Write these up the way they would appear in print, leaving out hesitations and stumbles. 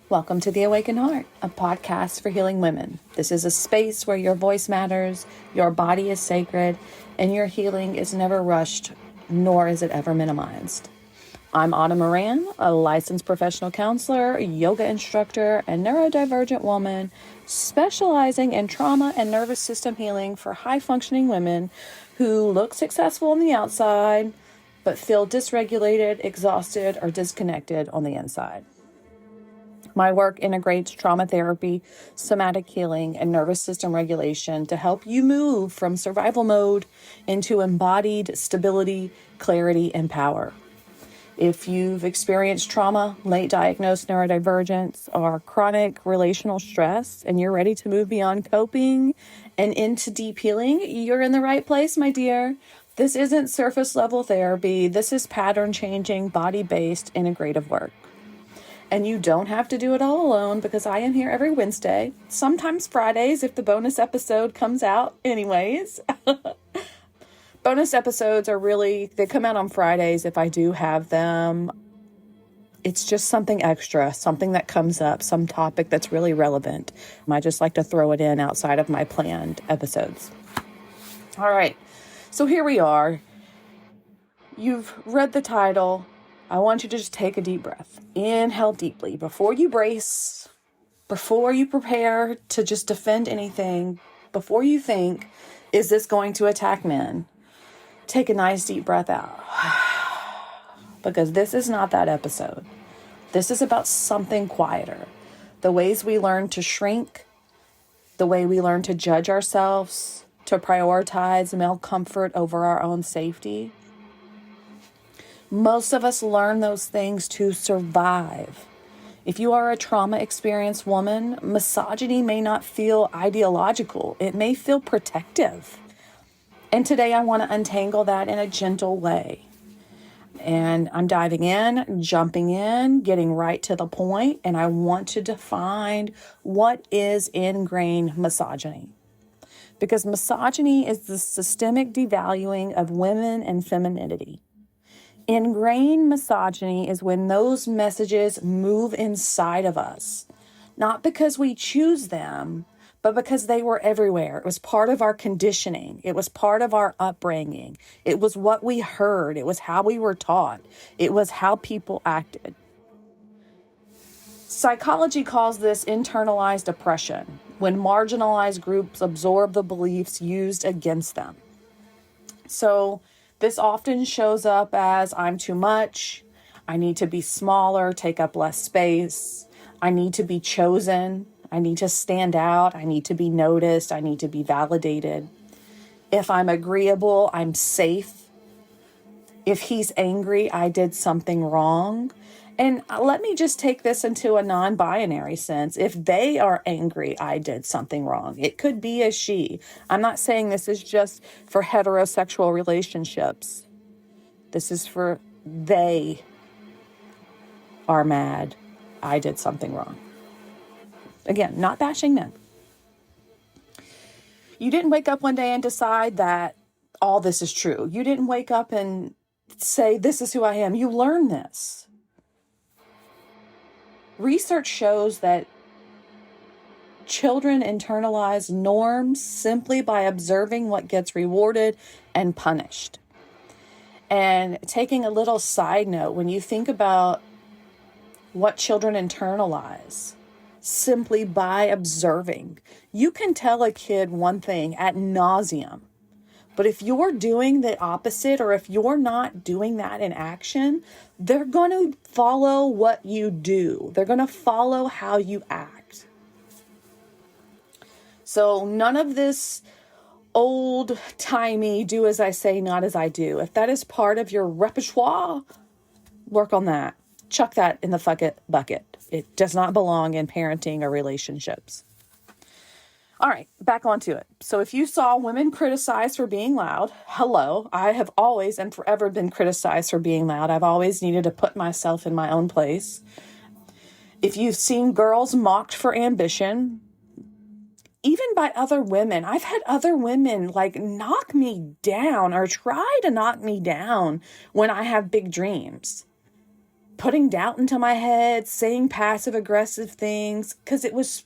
Welcome to The Awakened Heart, a podcast for healing women. This is a space where your voice matters, your body is sacred, and your healing is never rushed, nor is it ever minimized. I'm Autumn Moran, a licensed professional counselor, yoga instructor, and neurodivergent woman specializing in trauma and nervous system healing for high-functioning women who look successful on the outside, but feel dysregulated, exhausted, or disconnected on the inside. My work integrates trauma therapy, somatic healing, and nervous system regulation to help you move from survival mode into embodied stability, clarity, and power. If you've experienced trauma, late diagnosed neurodivergence, or chronic relational stress, and you're ready to move beyond coping and into deep healing, you're in the right place, my dear. This isn't surface level therapy. This is pattern changing, body-based, integrative work. And you don't have to do it all alone because I am here every Wednesday, sometimes Fridays if the bonus episode comes out anyways. Bonus episodes they come out on Fridays if I do have them. It's just something extra, something that comes up, some topic that's really relevant. I just like to throw it in outside of my planned episodes. All right, so here we are. You've read the title. I want you to just take a deep breath. Inhale deeply before you brace, before you prepare to just defend anything, before you think, is this going to attack men? Take a nice deep breath out. Because this is not that episode. This is about something quieter. The ways we learn to shrink, the way we learn to judge ourselves, to prioritize male comfort over our own safety. Most of us learn those things to survive. If you are a trauma-experienced woman, misogyny may not feel ideological. It may feel protective. And today I want to untangle that in a gentle way. And I'm diving in, jumping in, getting right to the point, and I want to define what is ingrained misogyny. Because misogyny is the systemic devaluing of women and femininity. Ingrained misogyny is when those messages move inside of us, not because we choose them, but because they were everywhere. It was part of our conditioning. It was part of our upbringing. It was what we heard. It was how we were taught. It was how people acted. Psychology calls this internalized oppression, when marginalized groups absorb the beliefs used against them. So, this often shows up as I'm too much, I need to be smaller, take up less space, I need to be chosen, I need to stand out, I need to be noticed, I need to be validated. If I'm agreeable, I'm safe. If he's angry, I did something wrong. And let me just take this into a non-binary sense. If they are angry, I did something wrong. It could be a she. I'm not saying this is just for heterosexual relationships. This is for they are mad. I did something wrong. Again, not bashing them. You didn't wake up one day and decide that all this is true. You didn't wake up and say, this is who I am. You learn this. Research shows that children internalize norms simply by observing what gets rewarded and punished. And taking a little side note, when you think about what children internalize simply by observing, you can tell a kid one thing ad nauseum. But if you're doing the opposite, or if you're not doing that in action, they're going to follow what you do. They're going to follow how you act. So none of this old-timey do as I say, not as I do. If that is part of your repertoire, work on that. Chuck that in the bucket. It does not belong in parenting or relationships. All right, back onto it. So if you saw women criticized for being loud, hello, I have always and forever been criticized for being loud. I've always needed to put myself in my own place. If you've seen girls mocked for ambition, even by other women, I've had other women knock me down or try to knock me down when I have big dreams. putting doubt into my head, saying passive aggressive things, because it was,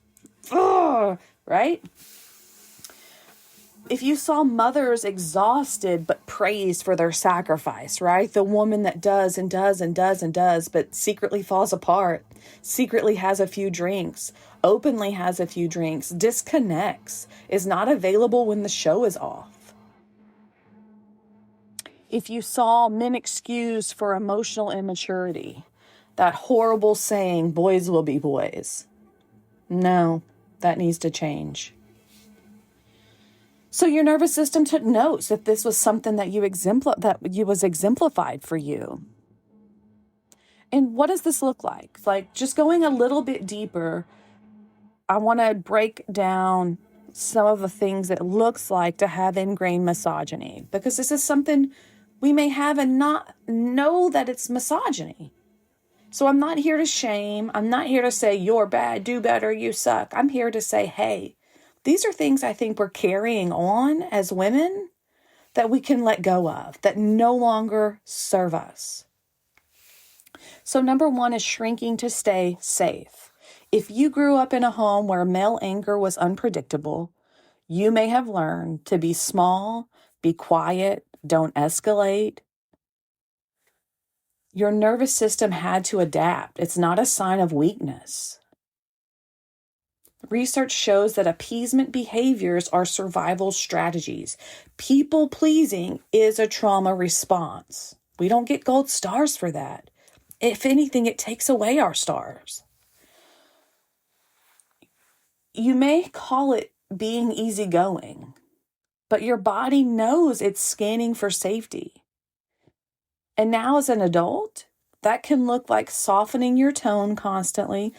right? If you saw mothers exhausted but praised for their sacrifice, right? The woman that does and does and does and does, but secretly falls apart, secretly has a few drinks, openly has a few drinks, disconnects, is not available when the show is off. If you saw men excused for emotional immaturity, that horrible saying, boys will be boys. No, that needs to change. So your nervous system took notes that this was something that was exemplified for you. And what does this look like? Like, just going a little bit deeper, I want to break down some of the things that it looks like to have ingrained misogyny, because this is something we may have and not know that it's misogyny. So I'm not here to shame. I'm not here to say you're bad, do better, you suck. I'm here to say, hey, these are things I think we're carrying on as women that we can let go of, that no longer serve us. So number one is shrinking to stay safe. If you grew up in a home where male anger was unpredictable, you may have learned to be small, be quiet, don't escalate. Your nervous system had to adapt. It's not a sign of weakness. Research shows that appeasement behaviors are survival strategies. People pleasing is a trauma response. We don't get gold stars for that. If anything, it takes away our stars. You may call it being easygoing, but your body knows it's scanning for safety. And now as an adult, that can look like softening your tone constantly,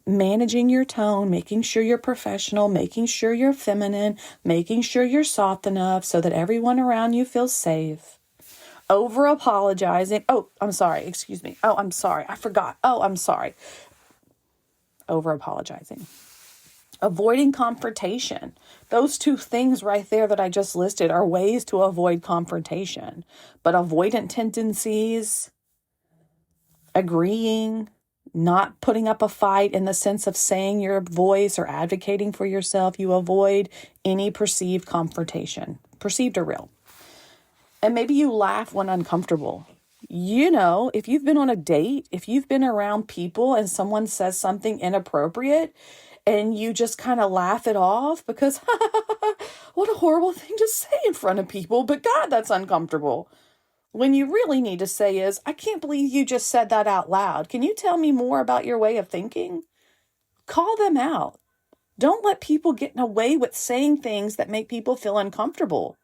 managing your tone, making sure you're professional, making sure you're feminine, making sure you're soft enough so that everyone around you feels safe. Over apologizing. Oh, I'm sorry. Excuse me. Oh, I'm sorry. I forgot. Oh, I'm sorry. Over apologizing. Avoiding confrontation. Those two things right there that I just listed are ways to avoid confrontation. But avoidant tendencies, agreeing, not putting up a fight in the sense of saying your voice or advocating for yourself, you avoid any perceived confrontation, perceived or real. And maybe you laugh when uncomfortable. You know, if you've been on a date, if you've been around people and someone says something inappropriate and you just kind of laugh it off because, what a horrible thing to say in front of people, but God, that's uncomfortable. When you really need to say is, I can't believe you just said that out loud. Can you tell me more about your way of thinking? Call them out. Don't let people get away with saying things that make people feel uncomfortable.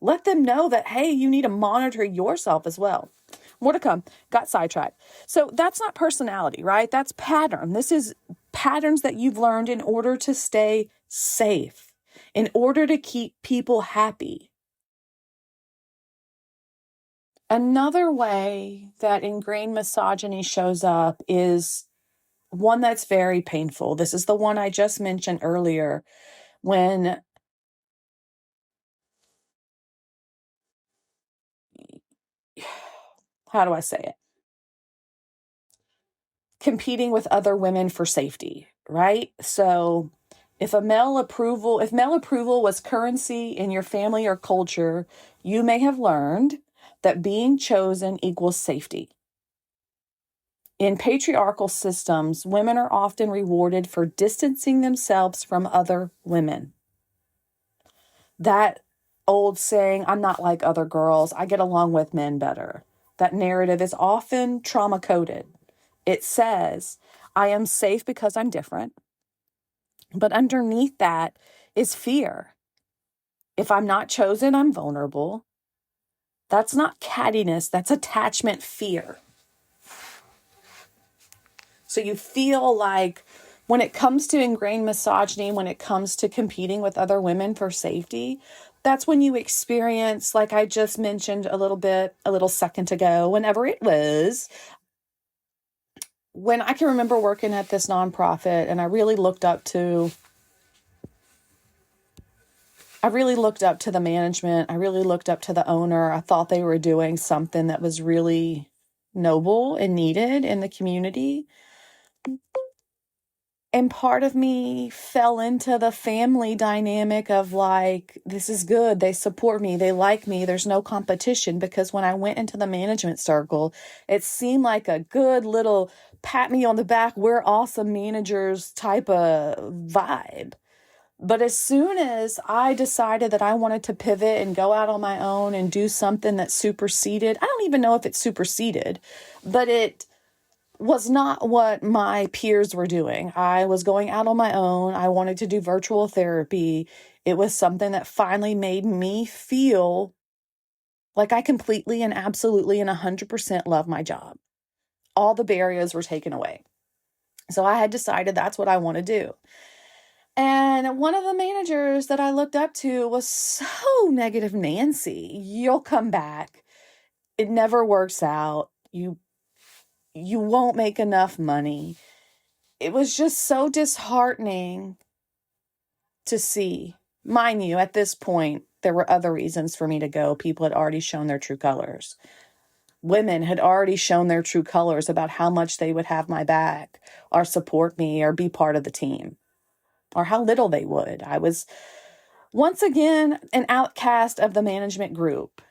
Let them know that, hey, you need to monitor yourself as well. More to come. Got sidetracked. So that's not personality, right? That's pattern. This is patterns that you've learned in order to stay safe, in order to keep people happy. Another way that ingrained misogyny shows up is one that's very painful. This is the one I just mentioned earlier when how do I say it? Competing with other women for safety, right? So if male approval was currency in your family or culture, you may have learned that being chosen equals safety. In patriarchal systems, women are often rewarded for distancing themselves from other women. That old saying, I'm not like other girls, I get along with men better. That narrative is often trauma coded. It says, I am safe because I'm different. But underneath that is fear. If I'm not chosen, I'm vulnerable. That's not cattiness, that's attachment fear. So you feel like when it comes to ingrained misogyny, when it comes to competing with other women for safety, that's when you experience, like I just mentioned a little second ago, whenever it was, when I can remember working at this nonprofit and I really looked up to the management. I really looked up to the owner. I thought they were doing something that was really noble and needed in the community. And part of me fell into the family dynamic of like, this is good. They support me. They like me. There's no competition. Because when I went into the management circle, it seemed like a good little pat me on the back, we're awesome managers type of vibe. But as soon as I decided that I wanted to pivot and go out on my own and do something that superseded, I don't even know if it superseded, but it was not what my peers were doing. I was going out on my own. I wanted to do virtual therapy. It was something that finally made me feel like I completely and absolutely and 100% love my job. All the barriers were taken away. So I had decided that's what I want to do. And one of the managers that I looked up to was so negative Nancy. You'll come back. It never works out. You won't make enough money. It was just so disheartening to see. Mind you, at this point, there were other reasons for me to go. People had already shown their true colors. Women had already shown their true colors about how much they would have my back or support me or be part of the team, or how little they would. I was once again an outcast of the management group.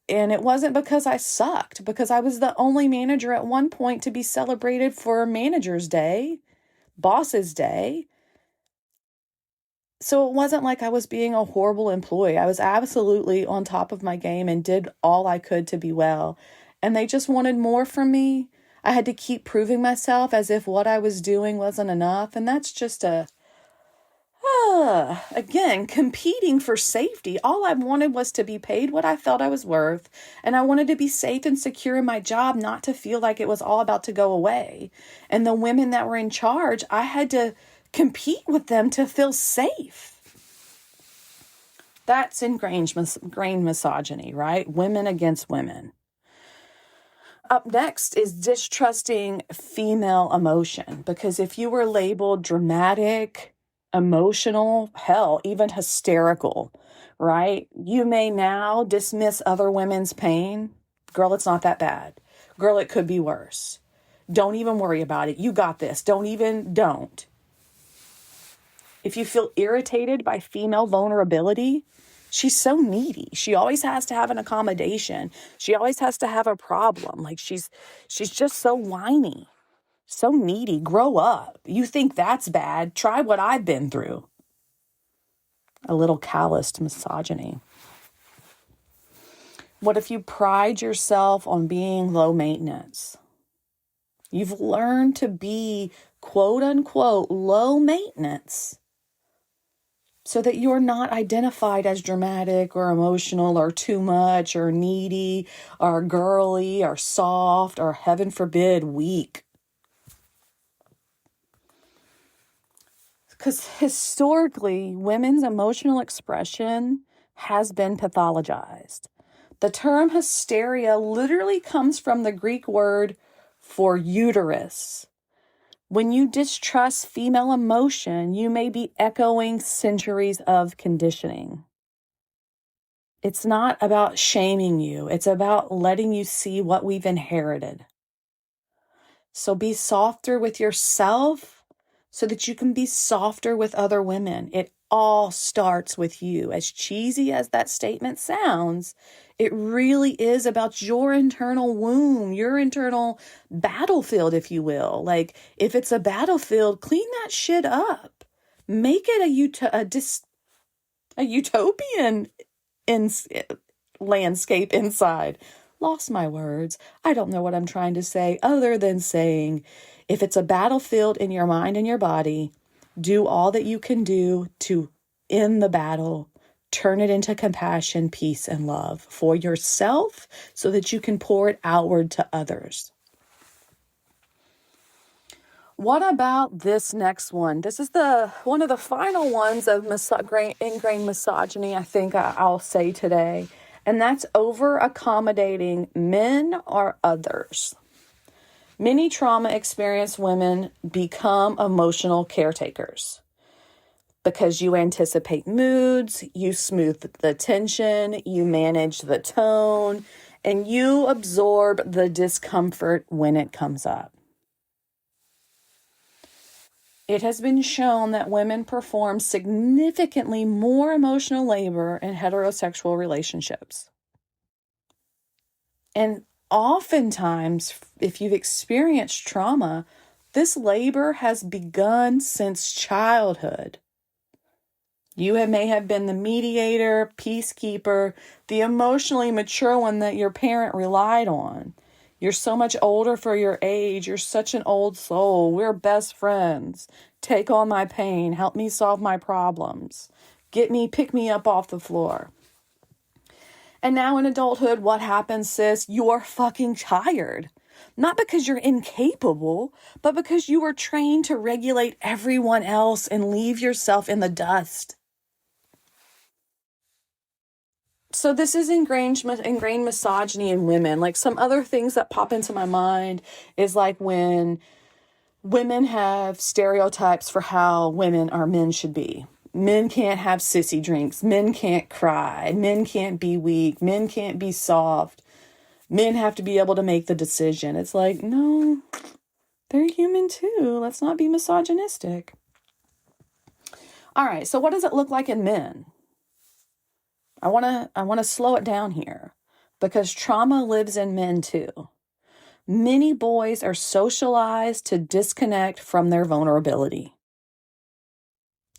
And it wasn't because I sucked, because I was the only manager at one point to be celebrated for Manager's Day, Boss's Day. So it wasn't like I was being a horrible employee. I was absolutely on top of my game and did all I could to be well. And they just wanted more from me. I had to keep proving myself as if what I was doing wasn't enough. And that's just again, competing for safety. All I wanted was to be paid what I felt I was worth. And I wanted to be safe and secure in my job, not to feel like it was all about to go away. And the women that were in charge, I had to compete with them to feel safe. That's ingrained misogyny, right? Women against women. Up next is distrusting female emotion. Because if you were labeled dramatic, emotional, hell, even hysterical, right? You may now dismiss other women's pain. Girl, it's not that bad. Girl, it could be worse. Don't even worry about it. You got this. Don't. If you feel irritated by female vulnerability, she's so needy. She always has to have an accommodation. She always has to have a problem. Like she's just so whiny. So needy. Grow up. You think that's bad? Try what I've been through. A little calloused misogyny. What if you pride yourself on being low maintenance? You've learned to be, quote unquote, low maintenance so that you're not identified as dramatic or emotional or too much or needy or girly or soft or, heaven forbid, weak. Because historically, women's emotional expression has been pathologized. The term hysteria literally comes from the Greek word for uterus. When you distrust female emotion, you may be echoing centuries of conditioning. It's not about shaming you. It's about letting you see what we've inherited. So be softer with yourself so that you can be softer with other women. It all starts with you. As cheesy as that statement sounds, it really is about your internal womb, your internal battlefield, if you will. Like, if it's a battlefield, clean that shit up. Make it a utopian landscape inside. Lost my words. I don't know what I'm trying to say other than saying, if it's a battlefield in your mind and your body, do all that you can do to end the battle. Turn it into compassion, peace, and love for yourself so that you can pour it outward to others. What about this next one? This is one of the final ones of ingrained misogyny, I think I'll say today. And that's over-accommodating men or others. Many trauma-experienced women become emotional caretakers because you anticipate moods, you smooth the tension, you manage the tone, and you absorb the discomfort when it comes up. It has been shown that women perform significantly more emotional labor in heterosexual relationships. And oftentimes, if you've experienced trauma, this labor has begun since childhood. You may have been the mediator, peacekeeper, the emotionally mature one that your parent relied on. You're so much older for your age. You're such an old soul. We're best friends. Take all my pain. Help me solve my problems. Pick me up off the floor. And now in adulthood, what happens, sis? You are fucking tired. Not because you're incapable, but because you were trained to regulate everyone else and leave yourself in the dust. So this is ingrained misogyny in women. Like, some other things that pop into my mind is like when women have stereotypes for how men should be. Men can't have sissy drinks. Men can't cry. Men can't be weak. Men can't be soft. Men have to be able to make the decision. It's like, no, they're human too. Let's not be misogynistic. All right, so what does it look like in men? I want to slow it down here, because trauma lives in men too. Many boys are socialized to disconnect from their vulnerability.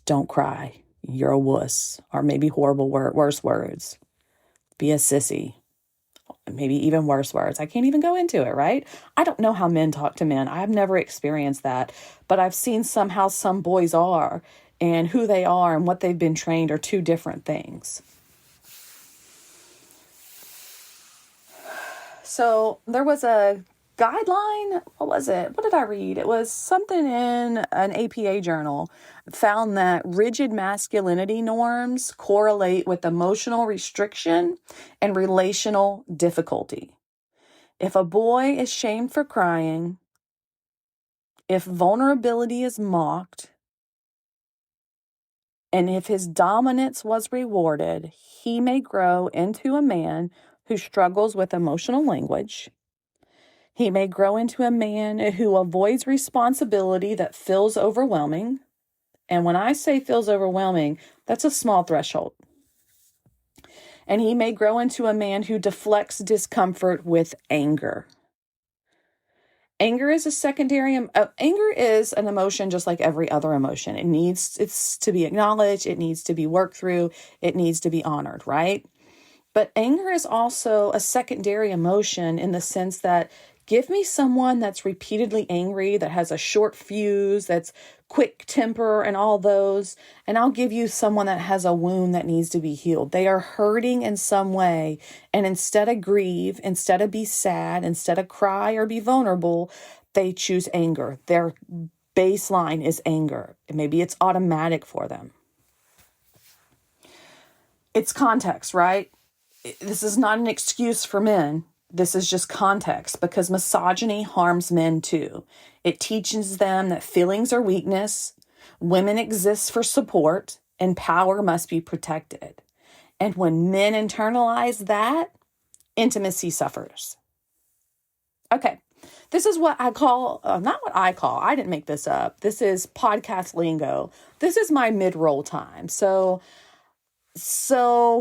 Don't cry. You're a wuss. Or maybe worse words. Be a sissy. Maybe even worse words. I can't even go into it, right? I don't know how men talk to men. I've never experienced that. But I've seen somehow some boys are, and who they are and what they've been trained are two different things. So there was a guideline. What was it? What did I read? It was something in an APA journal, found that rigid masculinity norms correlate with emotional restriction and relational difficulty. If a boy is shamed for crying, if vulnerability is mocked, and if his dominance was rewarded, he may grow into a man who struggles with emotional language. He may grow into a man who avoids responsibility that feels overwhelming. And when I say feels overwhelming, that's a small threshold. And he may grow into a man who deflects discomfort with anger. Anger is an emotion just like every other emotion. It's to be acknowledged. It needs to be worked through. It needs to be honored, right? But anger is also a secondary emotion in the sense that give me someone that's repeatedly angry, that has a short fuse, that's quick temper and all those, and I'll give you someone that has a wound that needs to be healed. They are hurting in some way, and instead of grieve, instead of be sad, instead of cry or be vulnerable, they choose anger. Their baseline is anger. Maybe it's automatic for them. It's context, right? This is not an excuse for men. This is just context, because misogyny harms men too. It teaches them that feelings are weakness, women exist for support, and power must be protected. And when men internalize that, intimacy suffers. Okay, this is what I call, I didn't make this up. This is podcast lingo. This is my mid-roll time. So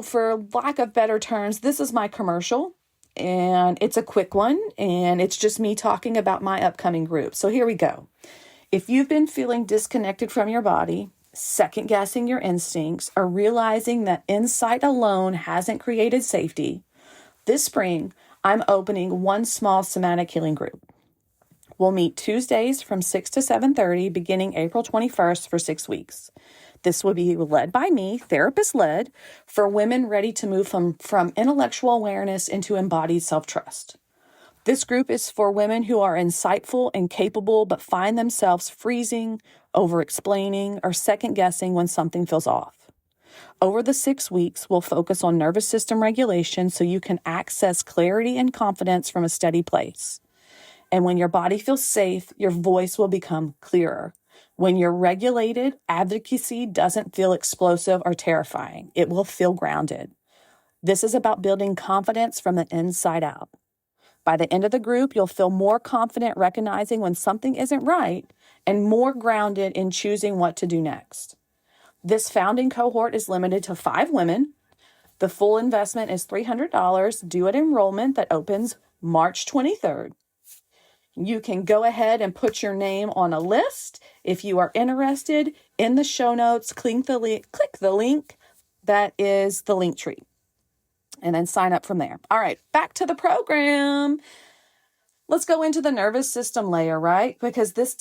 for lack of better terms, this is my commercial, and it's a quick one, and it's just me talking about my upcoming group. So here we go. If you've been feeling disconnected from your body, second-guessing your instincts, or realizing that insight alone hasn't created safety, this spring, I'm opening one small somatic healing group. We'll meet Tuesdays from 6 to 7:30, beginning April 21st for 6 weeks. This will be led by me, therapist-led, for women ready to move from intellectual awareness into embodied self-trust. This group is for women who are insightful and capable but find themselves freezing, over-explaining, or second-guessing when something feels off. Over the 6 weeks, we'll focus on nervous system regulation so you can access clarity and confidence from a steady place. And when your body feels safe, your voice will become clearer. When you're regulated, advocacy doesn't feel explosive or terrifying. It will feel grounded. This is about building confidence from the inside out. By the end of the group, you'll feel more confident recognizing when something isn't right and more grounded in choosing what to do next. This founding cohort is limited to 5 women. The full investment is $300 due at enrollment that opens March 23rd. You can go ahead and put your name on a list if you are interested. In the show notes, click the link that is the link tree, and then sign up from there. All right, back to the program. Let's go into the nervous system layer, right? Because this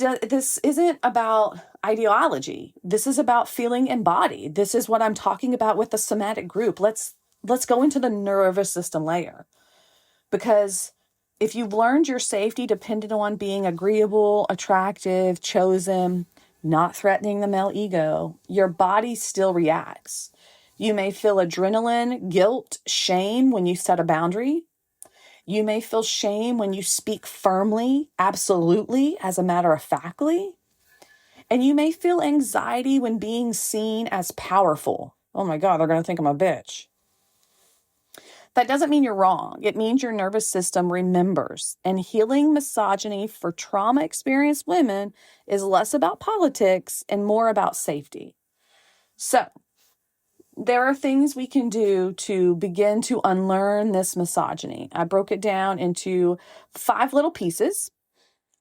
isn't about ideology. This is about feeling embodied. This is what I'm talking about with the somatic group. Let's go into the nervous system layer. Because if you've learned your safety depended on being agreeable, attractive, chosen, not threatening the male ego, your body still reacts. You may feel adrenaline, guilt, shame when you set a boundary. You may feel shame when you speak firmly, absolutely, as a matter of factly. And you may feel anxiety when being seen as powerful. Oh my God, they're going to think I'm a bitch. That doesn't mean you're wrong. It means your nervous system remembers. And healing misogyny for trauma-experienced women is less about politics and more about safety. So, there are things we can do to begin to unlearn this misogyny. I broke it down into 5 little pieces,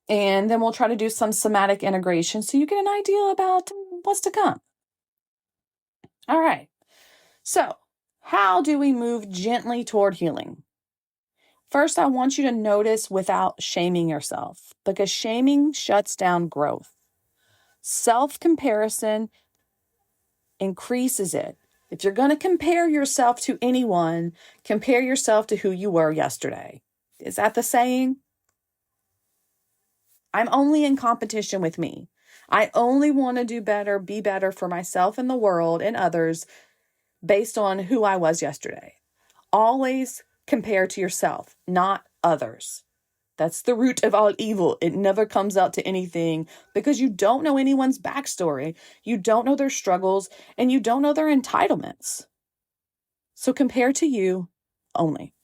and then we'll try to do some somatic integration so you get an idea about what's to come. All right. So, how do we move gently toward healing? First, I want you to notice without shaming yourself, because shaming shuts down growth. Self-comparison increases it. If you're going to compare yourself to anyone, compare yourself to who you were yesterday. Is that the saying? I'm only in competition with me. I only want to do better, be better for myself and the world and others based on who I was yesterday. Always compare to yourself, not others. That's the root of all evil. It never comes out to anything because you don't know anyone's backstory. You don't know their struggles, and you don't know their entitlements. So compare to you only.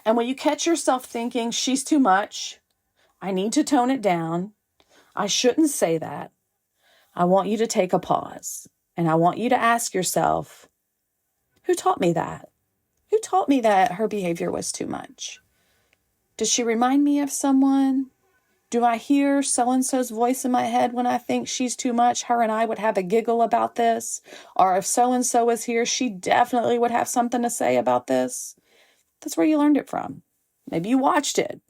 And when you catch yourself thinking, she's too much, I need to tone it down, I shouldn't say that, I want you to take a pause. And I want you to ask yourself, who taught me that? Who taught me that her behavior was too much? Does she remind me of someone? Do I hear so-and-so's voice in my head when I think she's too much? Her and I would have a giggle about this. Or if so-and-so was here, she definitely would have something to say about this. That's where you learned it from. Maybe you watched it.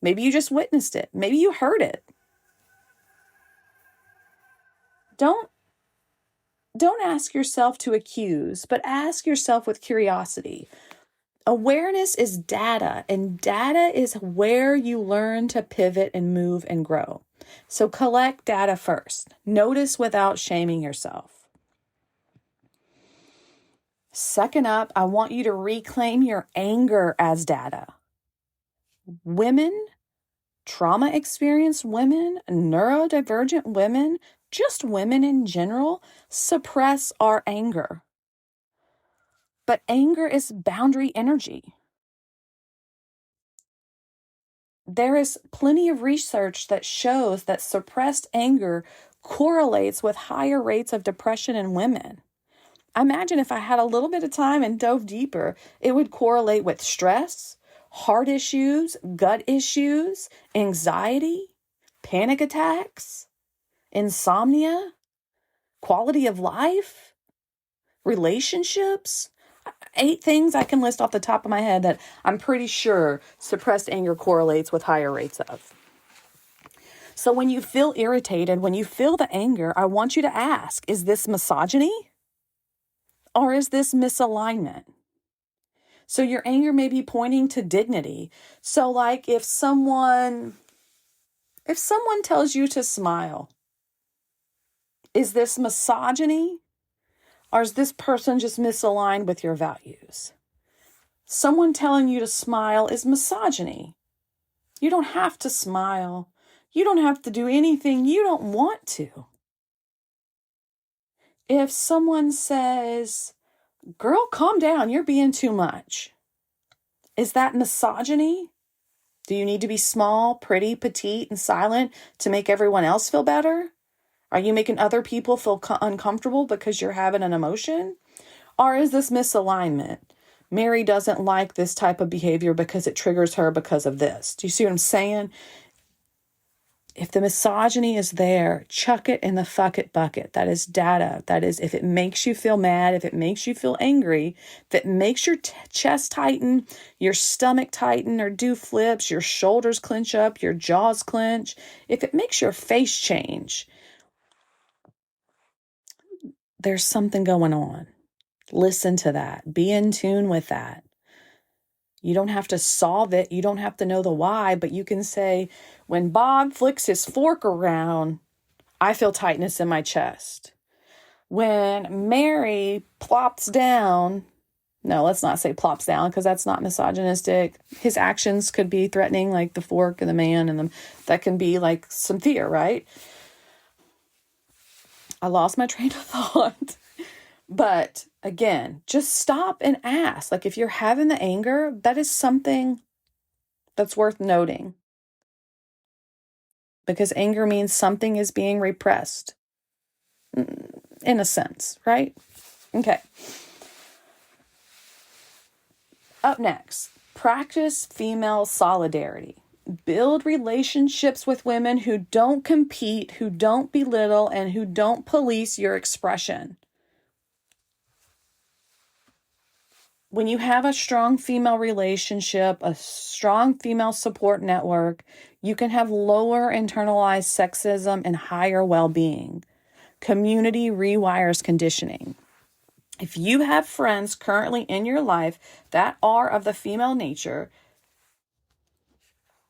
Maybe you just witnessed it. Maybe you heard it. Don't ask yourself to accuse, but ask yourself with curiosity. Awareness is data, and data is where you learn to pivot and move and grow. So collect data first. Notice without shaming yourself. Second up, I want you to reclaim your anger as data. Women, trauma-experienced women, neurodivergent women, just women in general, suppress our anger. But anger is boundary energy. There is plenty of research that shows that suppressed anger correlates with higher rates of depression in women. Imagine if I had a little bit of time and dove deeper, it would correlate with stress, heart issues, gut issues, anxiety, panic attacks, insomnia, quality of life, relationships. 8 things I can list off the top of my head that I'm pretty sure suppressed anger correlates with higher rates of. So when you feel irritated, when you feel the anger, I want you to ask, is this misogyny or is this misalignment? So your anger may be pointing to dignity. So like if someone tells you to smile, is this misogyny or is this person just misaligned with your values? Someone telling you to smile is misogyny. You don't have to smile. You don't have to do anything you don't want to. If someone says, Girl, calm down. You're being too much. Is that misogyny? Do you need to be small, pretty, petite, and silent to make everyone else feel better? Are you making other people feel uncomfortable because you're having an emotion? Or is this misalignment? Mary doesn't like this type of behavior because it triggers her because of this. Do you see what I'm saying? If the misogyny is there, chuck it in the fuck it bucket. That is data. That is, if it makes you feel mad, if it makes you feel angry, if it makes your chest tighten, your stomach tighten or do flips, your shoulders clench up, your jaws clench, if it makes your face change, there's something going on. Listen to that. Be in tune with that. You don't have to solve it. You don't have to know the why, but you can say, when Bob flicks his fork around, I feel tightness in my chest. When Mary plops down, no, let's not say plops down because that's not misogynistic. His actions could be threatening, like the fork and the man, and that can be like some fear, right? I lost my train of thought. But again, just stop and ask. Like if you're having the anger, that is something that's worth noting. Because anger means something is being repressed. In a sense, right? Okay. Up next, practice female solidarity. Build relationships with women who don't compete, who don't belittle, and who don't police your expression. When you have a strong female relationship, a strong female support network, you can have lower internalized sexism and higher well-being. Community rewires conditioning. If you have friends currently in your life that are of the female nature,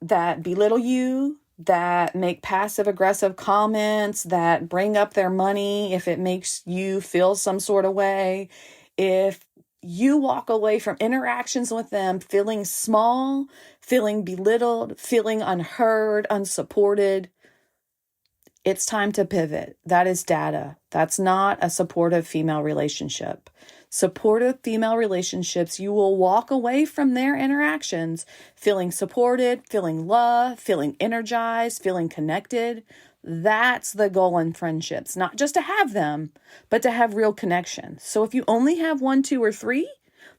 that belittle you, that make passive aggressive comments, that bring up their money if it makes you feel some sort of way, if you walk away from interactions with them feeling small, feeling belittled, feeling unheard, unsupported, it's time to pivot. That is data. That's not a supportive female relationship. Supportive female relationships, you will walk away from their interactions feeling supported, feeling loved, feeling energized, feeling connected. That's the goal in friendships, not just to have them, but to have real connection. So if you only have 1, 2, or 3,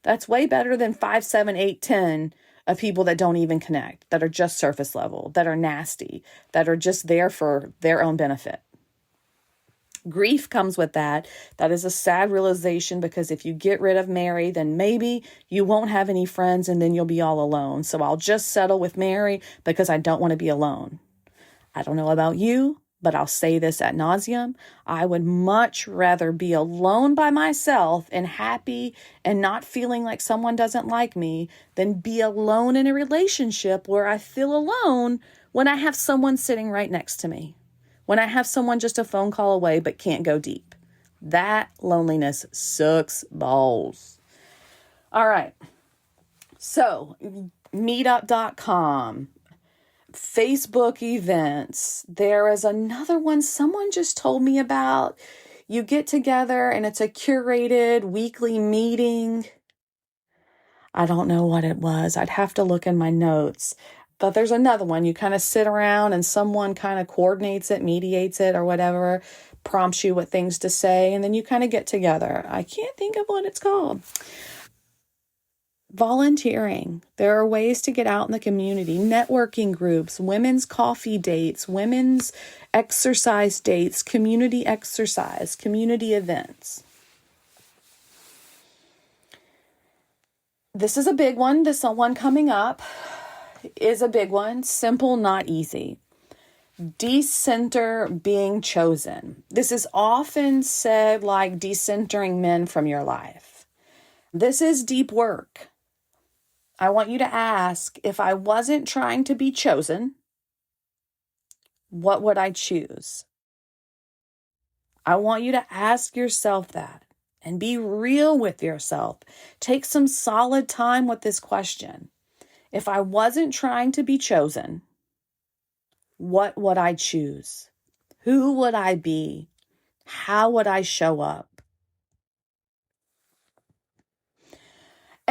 that's way better than 5, 7, 8, 10 of people that don't even connect, that are just surface level, that are nasty, that are just there for their own benefit. Grief comes with that. That is a sad realization because if you get rid of Mary, then maybe you won't have any friends and then you'll be all alone. So I'll just settle with Mary because I don't want to be alone. I don't know about you, but I'll say this ad nauseum. I would much rather be alone by myself and happy and not feeling like someone doesn't like me than be alone in a relationship where I feel alone when I have someone sitting right next to me, when I have someone just a phone call away but can't go deep. That loneliness sucks balls. All right. So, meetup.com. Facebook events. There is another one someone just told me about. You get together and it's a curated weekly meeting. I don't know what it was. I'd have to look in my notes. But there's another one. You kind of sit around and someone kind of coordinates it, mediates it, or whatever, prompts you what things to say, and then you kind of get together. I can't think of what it's called. Volunteering. There are ways to get out in the community. Networking groups, women's coffee dates, women's exercise dates, community exercise, community events. This is a big one. This one coming up is a big one. Simple, not easy. Decenter being chosen. This is often said like decentering men from your life. This is deep work. I want you to ask, if I wasn't trying to be chosen, what would I choose? I want you to ask yourself that and be real with yourself. Take some solid time with this question. If I wasn't trying to be chosen, what would I choose? Who would I be? How would I show up?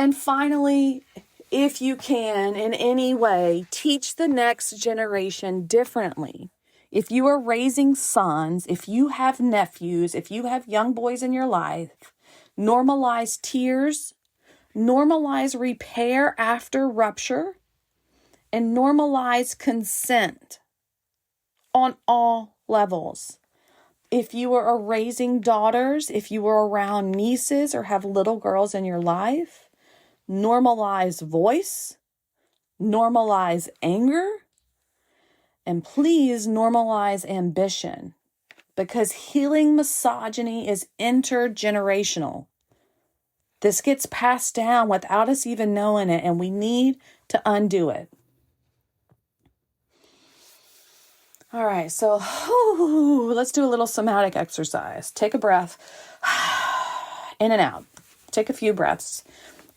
And finally, if you can in any way, teach the next generation differently. If you are raising sons, if you have nephews, if you have young boys in your life, normalize tears, normalize repair after rupture, and normalize consent on all levels. If you are raising daughters, if you are around nieces or have little girls in your life, normalize voice, normalize anger, and please normalize ambition, because healing misogyny is intergenerational. This gets passed down without us even knowing it, and we need to undo it. All right, so let's do a little somatic exercise. Take a breath in and out. Take a few breaths.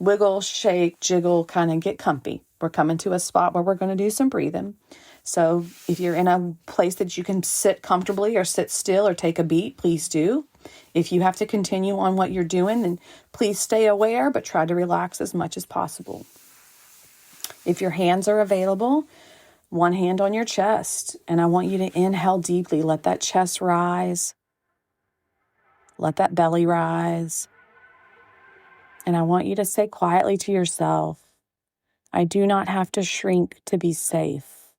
Wiggle, shake, jiggle, kind of get comfy. We're coming to a spot where we're going to do some breathing. So if you're in a place that you can sit comfortably or sit still or take a beat, please do. If you have to continue on what you're doing, then please stay aware, but try to relax as much as possible. If your hands are available, one hand on your chest, and I want you to inhale deeply. Let that chest rise. Let that belly rise. And I want you to say quietly to yourself, I do not have to shrink to be safe.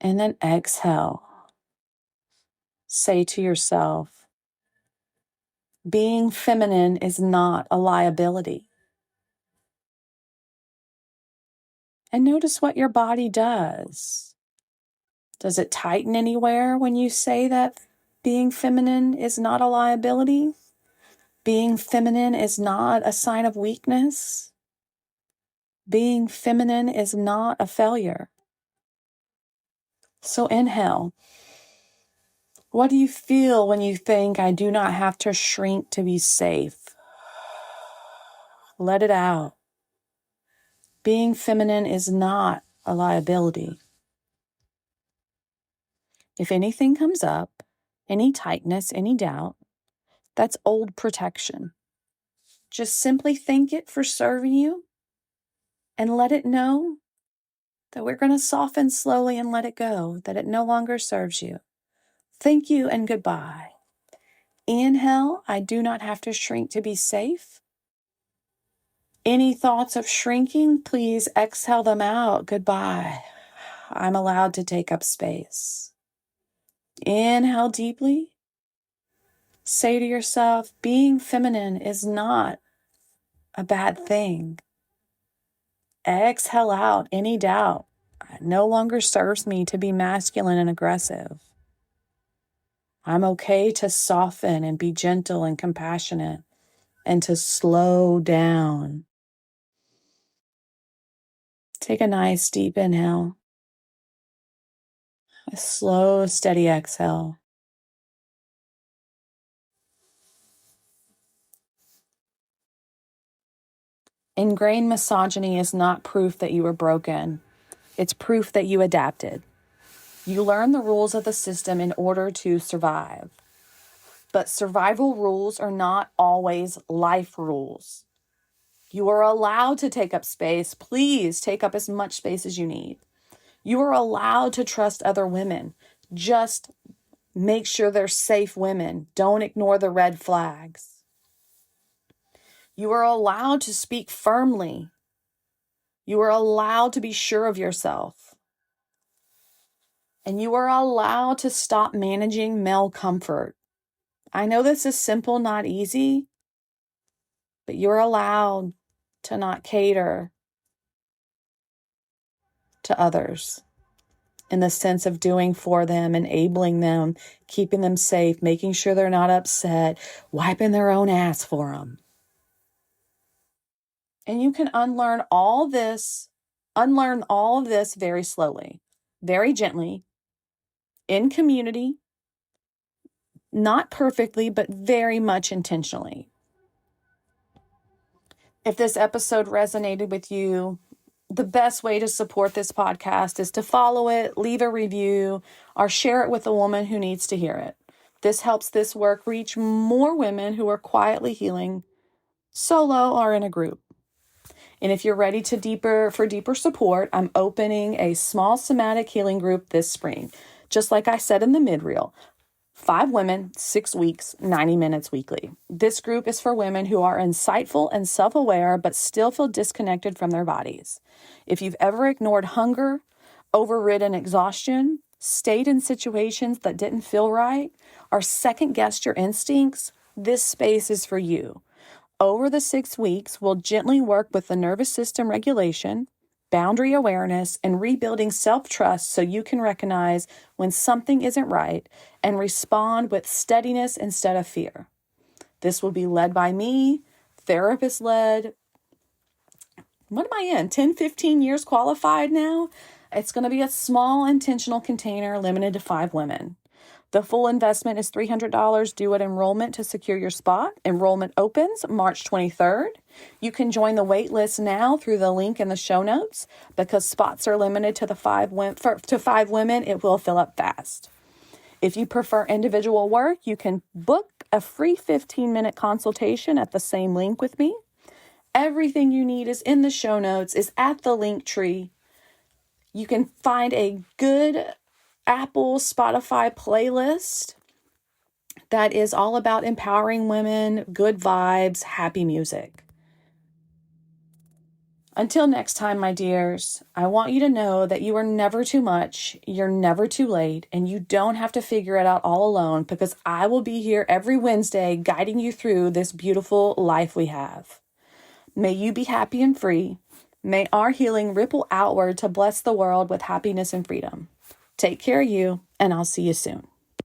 And then exhale. Say to yourself, being feminine is not a liability. And notice what your body does. Does it tighten anywhere when you say that being feminine is not a liability? Being feminine is not a sign of weakness. Being feminine is not a failure. So inhale. What do you feel when you think, I do not have to shrink to be safe? Let it out. Being feminine is not a liability. If anything comes up, any tightness, any doubt, that's old protection. Just simply thank it for serving you and let it know that we're going to soften slowly and let it go, that it no longer serves you. Thank you and goodbye. Inhale, I do not have to shrink to be safe. Any thoughts of shrinking, please exhale them out. Goodbye. I'm allowed to take up space. Inhale deeply. Say to yourself, being feminine is not a bad thing. Exhale out any doubt. It no longer serves me to be masculine and aggressive. I'm okay to soften and be gentle and compassionate and to slow down. Take a nice deep inhale. A slow, steady exhale. Ingrained misogyny is not proof that you were broken. It's proof that you adapted. You learn the rules of the system in order to survive. But survival rules are not always life rules. You are allowed to take up space. Please take up as much space as you need. You are allowed to trust other women. Just make sure they're safe women. Don't ignore the red flags. You are allowed to speak firmly. You are allowed to be sure of yourself. And you are allowed to stop managing male comfort. I know this is simple, not easy, but you're allowed to not cater to others in the sense of doing for them, enabling them, keeping them safe, making sure they're not upset, wiping their own ass for them. And you can unlearn all of this very slowly, very gently, in community, not perfectly, but very much intentionally. If this episode resonated with you, the best way to support this podcast is to follow it, leave a review, or share it with a woman who needs to hear it. This helps this work reach more women who are quietly healing, solo or in a group. And if you're ready to deeper support, I'm opening a small somatic healing group this spring. Just like I said in the mid-reel, 5 women, 6 weeks, 90 minutes weekly. This group is for women who are insightful and self-aware, but still feel disconnected from their bodies. If you've ever ignored hunger, overridden exhaustion, stayed in situations that didn't feel right, or second-guessed your instincts, this space is for you. Over the 6 weeks, we'll gently work with the nervous system regulation, boundary awareness, and rebuilding self-trust so you can recognize when something isn't right and respond with steadiness instead of fear. This will be led by me, therapist-led. What am I in? 10, 15 years qualified now? It's going to be a small intentional container limited to 5 women. The full investment is $300 due at enrollment to secure your spot. Enrollment opens March 23rd. You can join the wait list now through the link in the show notes. Because spots are limited to 5 women, it will fill up fast. If you prefer individual work, you can book a free 15-minute consultation at the same link with me. Everything you need is in the show notes, is at the link tree. You can find a good Apple, Spotify playlist that is all about empowering women, good vibes, happy music. Until next time, my dears, I want you to know that you are never too much, you're never too late, and you don't have to figure it out all alone, because I will be here every Wednesday guiding you through this beautiful life we have. May you be happy and free. May our healing ripple outward to bless the world with happiness and freedom. Take care of you, and I'll see you soon.